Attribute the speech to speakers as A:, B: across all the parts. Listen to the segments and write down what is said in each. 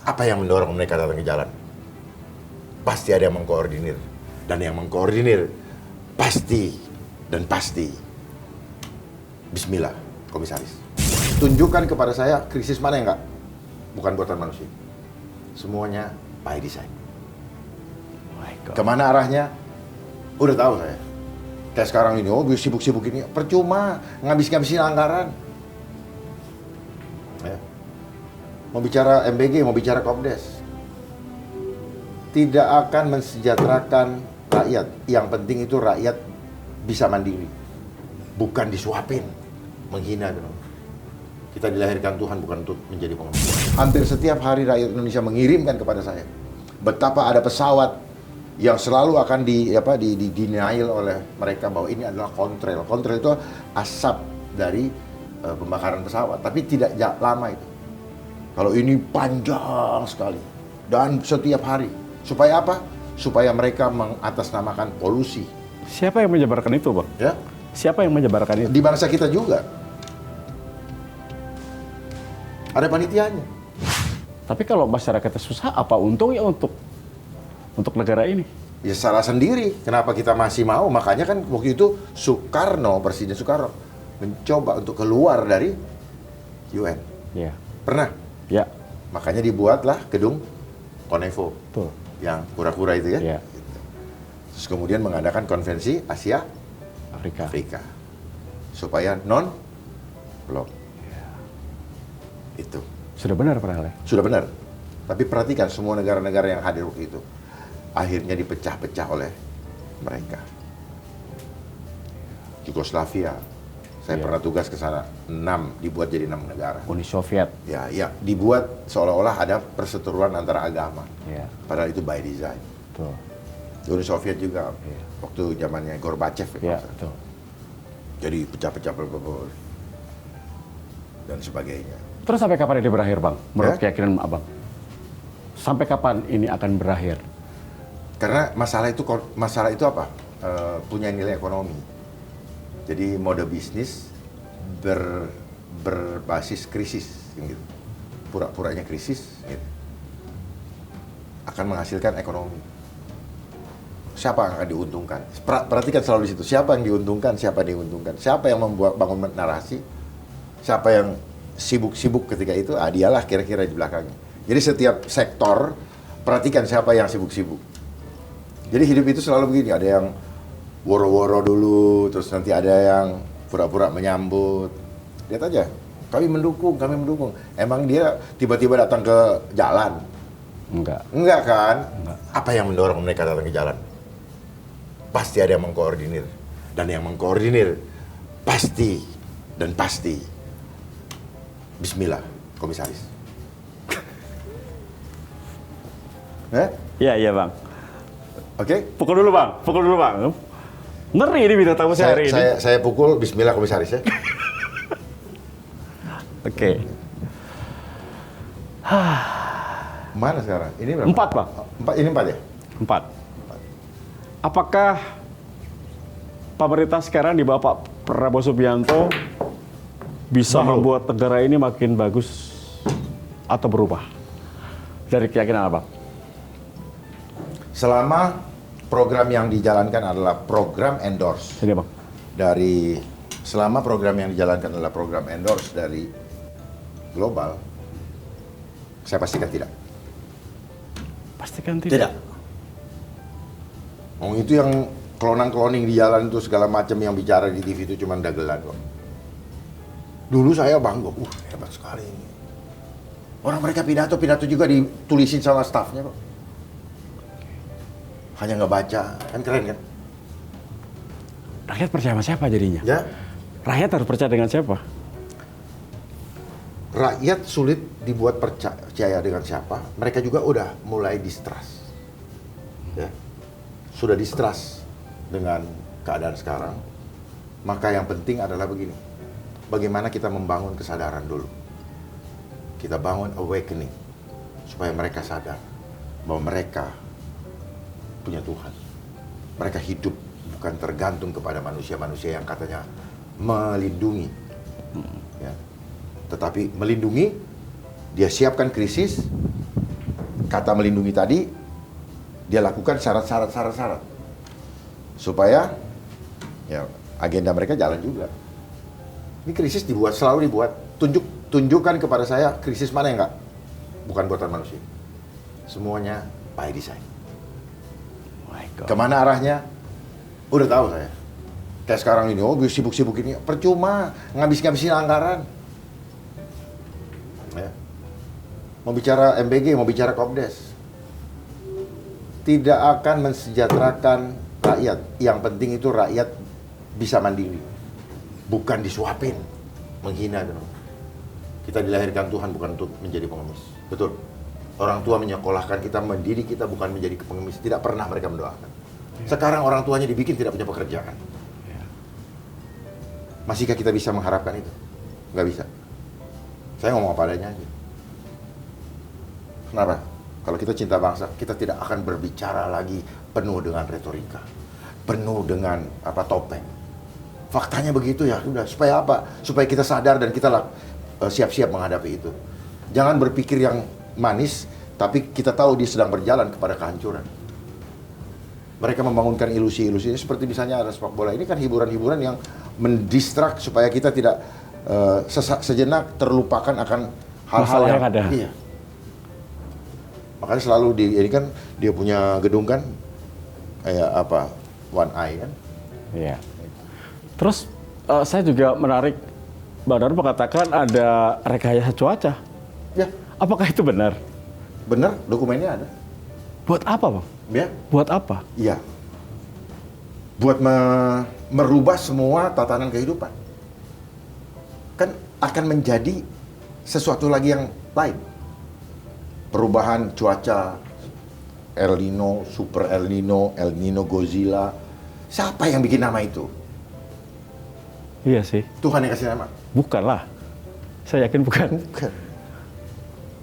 A: Apa yang mendorong mereka datang ke jalan? Pasti ada yang mengkoordinir. Dan yang mengkoordinir pasti dan pasti bismillah, komisaris. Tunjukkan kepada saya krisis mana yang bukan buatan manusia. Semuanya by design. Kemana arahnya? Udah tahu saya. Kayak sekarang ini, sibuk-sibuk ini. Percuma, ngabisin anggaran. Ya. Mau bicara MBG, mau bicara Kopdes. Tidak akan mensejahterakan rakyat. Yang penting itu rakyat bisa mandiri. Bukan disuapin, menghina. Kita dilahirkan Tuhan bukan untuk menjadi pengemis. Hampir setiap hari rakyat Indonesia mengirimkan kepada saya betapa ada pesawat yang selalu akan denial oleh mereka bahwa ini adalah kontrail. Kontrail itu asap dari pembakaran pesawat, tapi tidak lama itu. Kalau ini panjang sekali dan setiap hari. Supaya apa? Supaya mereka mengatasnamakan polusi.
B: Siapa yang menyebarkan itu, Bang?
A: Ya?
B: Siapa yang menyebarkan itu?
A: Di bangsa kita juga. Ada panitianya.
B: Tapi kalau masyarakatnya susah, apa untungnya untuk negara ini?
A: Ya salah sendiri. Kenapa kita masih mau? Makanya kan waktu itu Presiden Soekarno mencoba untuk keluar dari UN.
B: Ya.
A: Pernah?
B: Ya.
A: Makanya dibuatlah gedung Konevo.
B: Betul.
A: Yang kura-kura itu ya.
B: Ya.
A: Terus kemudian mengadakan konvensi Asia Afrika. Supaya non-blok. Itu.
B: Sudah benar padahal ya?
A: Sudah benar. Tapi perhatikan semua negara-negara yang hadir waktu itu. Akhirnya dipecah-pecah oleh mereka. Yugoslavia. Saya pernah tugas ke sana. 6, dibuat jadi 6 negara.
B: Uni Soviet.
A: Ya, dibuat seolah-olah ada perseteruan antara agama.
B: Ya.
A: Padahal itu by design.
B: Betul.
A: Uni Soviet juga. Waktu zamannya Gorbachev.
B: Ya, betul.
A: Jadi pecah-pecah dan sebagainya.
B: Terus sampai kapan ini berakhir, Bang? Menurut keyakinan Abang? Sampai kapan ini akan berakhir?
A: Karena masalah itu apa? Punya nilai ekonomi. Jadi mode bisnis berbasis krisis, gitu. Pura-puranya krisis, gitu. Akan menghasilkan ekonomi. Siapa yang akan diuntungkan? Perhatikan selalu di situ. Siapa yang diuntungkan? Siapa yang diuntungkan? Siapa yang bangun narasi? Siapa yang sibuk-sibuk ketika itu? Dialah kira-kira di belakangnya. Jadi setiap sektor, perhatikan siapa yang sibuk-sibuk. Jadi hidup itu selalu begini, ada yang woro-woro dulu, terus nanti ada yang pura-pura menyambut. Lihat aja, kami mendukung. Emang dia tiba-tiba datang ke jalan? Enggak kan? Enggak. Apa yang mendorong mereka datang ke jalan? Pasti ada yang mengkoordinir. Dan yang mengkoordinir pasti dan pasti bismillah, komisaris.
B: Iya, Bang.
A: Oke?
B: Pukul dulu, Bang. Ngeri ini bintang tamu saya hari ini.
A: Saya pukul bismillah, komisaris ya.
B: Oke.
A: Mana sekarang? Ini berapa?
B: 4, Bang.
A: 4, ini 4 ya?
B: 4. Apakah pemerintah sekarang di bawah Pak Prabowo Subianto bisa membuat negara ini makin bagus atau berubah? Dari keyakinan Abang?
A: Selama program yang dijalankan adalah program endorse.
B: Ini, Bang.
A: Selama program yang dijalankan adalah program endorse dari global, saya pastikan tidak.
B: Pastikan tidak.
A: Itu yang cloning di jalan itu segala macam yang bicara di TV itu cuma dagelan kok. Dulu saya bangga, hebat sekali ini. Orang mereka pidato juga ditulisin sama stafnya kok. Hanya nggak baca, kan keren kan?
B: Rakyat percaya sama siapa jadinya?
A: Ya.
B: Rakyat harus percaya dengan siapa?
A: Rakyat sulit dibuat percaya dengan siapa. Mereka juga udah mulai distrust. Ya. Sudah distrust dengan keadaan sekarang. Maka yang penting adalah begini. Bagaimana kita membangun kesadaran dulu. Kita bangun awakening. Supaya mereka sadar bahwa mereka punya Tuhan. Mereka hidup bukan tergantung kepada manusia-manusia yang katanya melindungi. Ya. Tetapi melindungi, dia siapkan krisis, kata melindungi tadi, dia lakukan syarat-syarat supaya ya agenda mereka jalan juga. Ini krisis selalu dibuat. Tunjukkan kepada saya krisis mana yang bukan buatan manusia. Semuanya by design.
B: My God.
A: Kemana arahnya? Udah tahu saya. Kayak sekarang ini, sibuk-sibuk ini, percuma ngabis-ngabisin anggaran. Ya. Mau bicara MBG, mau bicara Kopdes, tidak akan mensejahterakan rakyat. Yang penting itu rakyat bisa mandiri, bukan disuapin, menghina. Kita dilahirkan Tuhan bukan untuk menjadi pengemis, betul. Orang tua menyekolahkan kita, mendidik kita bukan menjadi pengemis. Tidak pernah mereka mendoakan. Sekarang orang tuanya dibikin tidak punya pekerjaan. Masihkah kita bisa mengharapkan itu? Nggak bisa. Saya ngomong apa adanya aja. Kenapa? Kalau kita cinta bangsa, kita tidak akan berbicara lagi penuh dengan retorika, penuh dengan topeng. Faktanya begitu ya, sudah. Supaya apa? Supaya kita sadar dan kita siap-siap menghadapi itu. Jangan berpikir yang manis, tapi kita tahu dia sedang berjalan kepada kehancuran. Mereka membangunkan ilusi-ilusi seperti misalnya ada sepak bola. Ini kan hiburan-hiburan yang mendistrak supaya kita tidak sejenak terlupakan akan hal-hal yang
B: ada.
A: Iya. Makanya selalu ini kan dia punya gedung kan kayak One Eye kan.
B: Iya. Terus saya juga menarik, Bang Darul mengatakan ada rekayasa cuaca.
A: Ya.
B: Apakah itu benar?
A: Benar, dokumennya ada.
B: Buat apa, Bang?
A: Ya.
B: Buat apa?
A: Iya. Buat merubah semua tatanan kehidupan. Kan akan menjadi sesuatu lagi yang lain. Perubahan cuaca, El Nino, Super El Nino Godzilla. Siapa yang bikin nama itu?
B: Iya sih.
A: Tuhan yang kasih nama?
B: Bukanlah. Saya yakin bukan.
A: Bukan.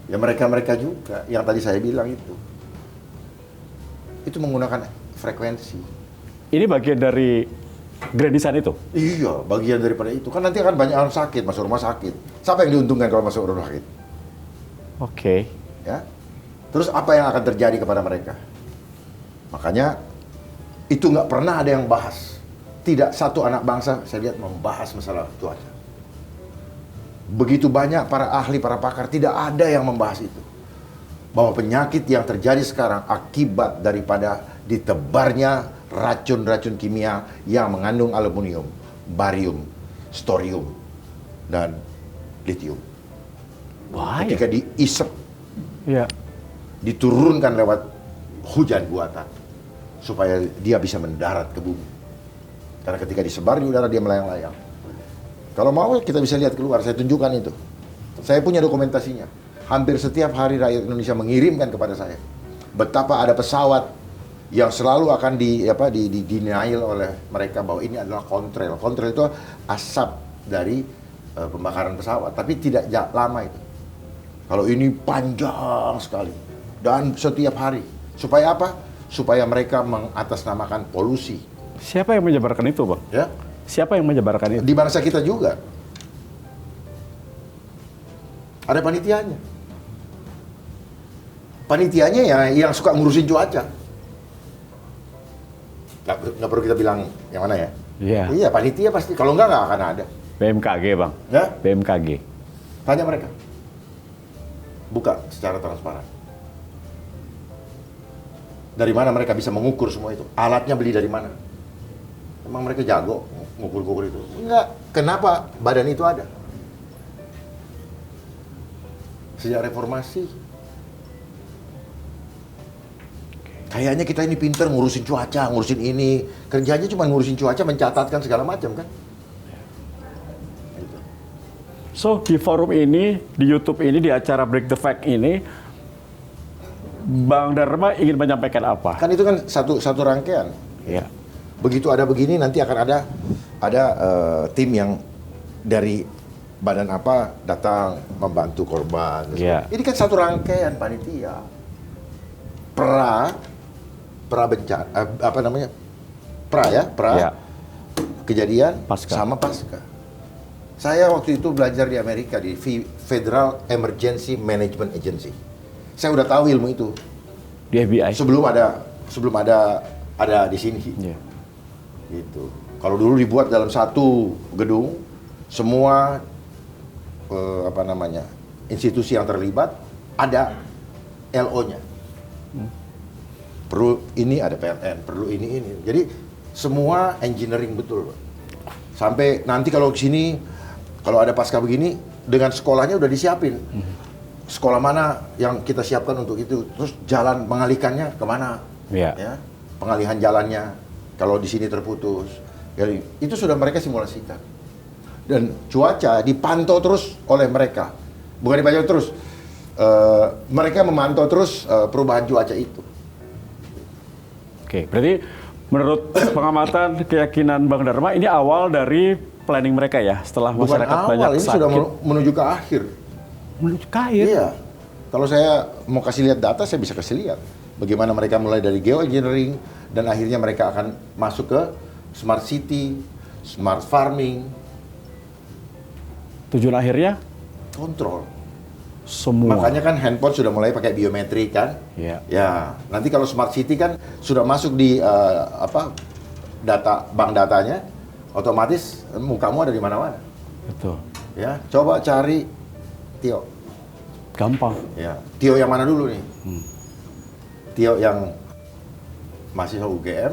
A: Ya mereka-mereka juga yang tadi saya bilang itu. Itu menggunakan frekuensi.
B: Ini bagian dari Grand Design itu?
A: Iya, bagian daripada itu. Kan nanti akan banyak orang sakit, masuk rumah sakit. Siapa yang diuntungkan kalau masuk rumah sakit?
B: Oke.
A: Ya. Terus apa yang akan terjadi kepada mereka? Makanya itu nggak pernah ada yang bahas. Tidak satu anak bangsa saya lihat membahas masalah cuaca. Begitu banyak para ahli, para pakar, tidak ada yang membahas itu. Bahwa penyakit yang terjadi sekarang akibat daripada ditebarnya racun-racun kimia yang mengandung aluminium, barium, storium, dan litium.
B: Bahaya.
A: Ketika diisep,
B: Iya.
A: diturunkan lewat hujan buatan supaya dia bisa mendarat ke bumi. Karena ketika disebar di udara dia melayang-layang. Kalau mau kita bisa lihat keluar, saya tunjukkan itu. Saya punya dokumentasinya. Hampir setiap hari rakyat Indonesia mengirimkan kepada saya betapa ada pesawat yang selalu akan denial oleh mereka bahwa ini adalah kontrail. Kontrail itu asap dari pembakaran pesawat, tapi tidak lama itu. Kalau ini panjang sekali dan setiap hari. Supaya apa? Supaya mereka mengatasnamakan polusi.
B: Siapa yang menyebarkan itu, Bang?
A: Ya,
B: Siapa yang menyebarkan itu?
A: di bangsa kita juga ada panitianya. Panitianya ya yang suka ngurusin cuaca. Nggak perlu kita bilang yang mana ya.
B: Iya.
A: Iya, panitia pasti. Kalau nggak akan ada.
B: BMKG, Bang.
A: Ya,
B: BMKG.
A: tanya mereka. Buka secara transparan. Dari mana mereka bisa mengukur semua itu? Alatnya beli dari mana? Emang mereka jago ngukur-ngukur itu? Enggak. Kenapa badan itu ada? Sejak reformasi. Kayaknya kita ini pinter ngurusin cuaca, ngurusin ini. Kerjanya cuma ngurusin cuaca, mencatatkan segala macam kan? Gitu.
B: So, di forum ini, di YouTube ini, di acara Break the Fact ini, Bang Dharma ingin menyampaikan apa?
A: Kan itu kan satu rangkaian.
B: Iya.
A: Begitu ada begini nanti akan ada tim yang dari badan apa datang membantu korban.
B: Iya.
A: Ini kan satu rangkaian panitia. Pra bencana apa namanya? Pra
B: Iya.
A: Kejadian
B: Pasca.
A: sama pasca. Saya waktu itu belajar di Amerika di Federal Emergency Management Agency. Saya udah tahu ilmu itu.
B: di FBI.
A: Sebelum ada di sini.
B: Iya.
A: Gitu. Kalau dulu dibuat dalam satu gedung, semua institusi yang terlibat ada LO-nya. Perlu ini ada PLN, perlu ini. Jadi semua engineering betul, Pak. Sampai nanti kalau ke sini, kalau ada pasca begini, dengan sekolahnya udah disiapin. Sekolah mana yang kita siapkan untuk itu, terus jalan mengalihkannya kemana?
B: Iya.
A: Ya, pengalihan jalannya. Kalau di sini terputus, jadi itu sudah mereka simulasikan. Dan cuaca dipantau terus oleh mereka, bukan dipantau terus. Mereka memantau terus perubahan cuaca itu.
B: Oke, berarti menurut pengamatan keyakinan Bang Dharma ini awal dari planning mereka ya, setelah
A: Bukan
B: masyarakat
A: awal,
B: banyak
A: ini
B: sakit.
A: sudah menuju ke akhir.
B: Menuju ke akhir?
A: Iya. Kalau saya mau kasih lihat data, saya bisa kasih lihat bagaimana mereka mulai dari geoengineering dan akhirnya mereka akan masuk ke smart city, smart farming,
B: Tujuan akhirnya
A: kontrol.
B: semua.
A: Makanya kan handphone sudah mulai pakai biometrik kan?
B: Iya.
A: Ya, nanti kalau smart city kan sudah masuk di bank datanya, otomatis mukamu ada di mana-mana.
B: Betul.
A: Ya, coba cari Tio.
B: Gampang.
A: Ya, Tio yang mana dulu nih? Tio yang mahasiswa UGM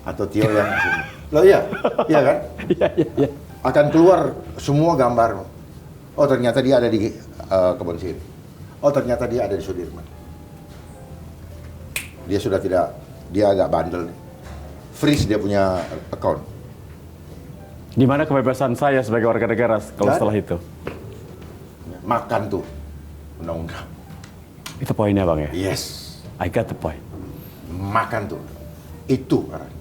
A: atau Tio yang sini? Loh iya, iya kan?
B: Iya.
A: Akan keluar semua gambar. Oh ternyata dia ada di Kebon Siri. Oh ternyata dia ada di Sudirman. Dia sudah tidak, dia agak bandel nih. Freeze dia punya account.
B: Di mana kebebasan saya sebagai warga negara kalau
A: Kan?
B: setelah itu?
A: Makan tuh undang-undang.
B: Itu poinnya Bang ya?
A: Yes,
B: I got the point.
A: makan tuh. Itu arahnya.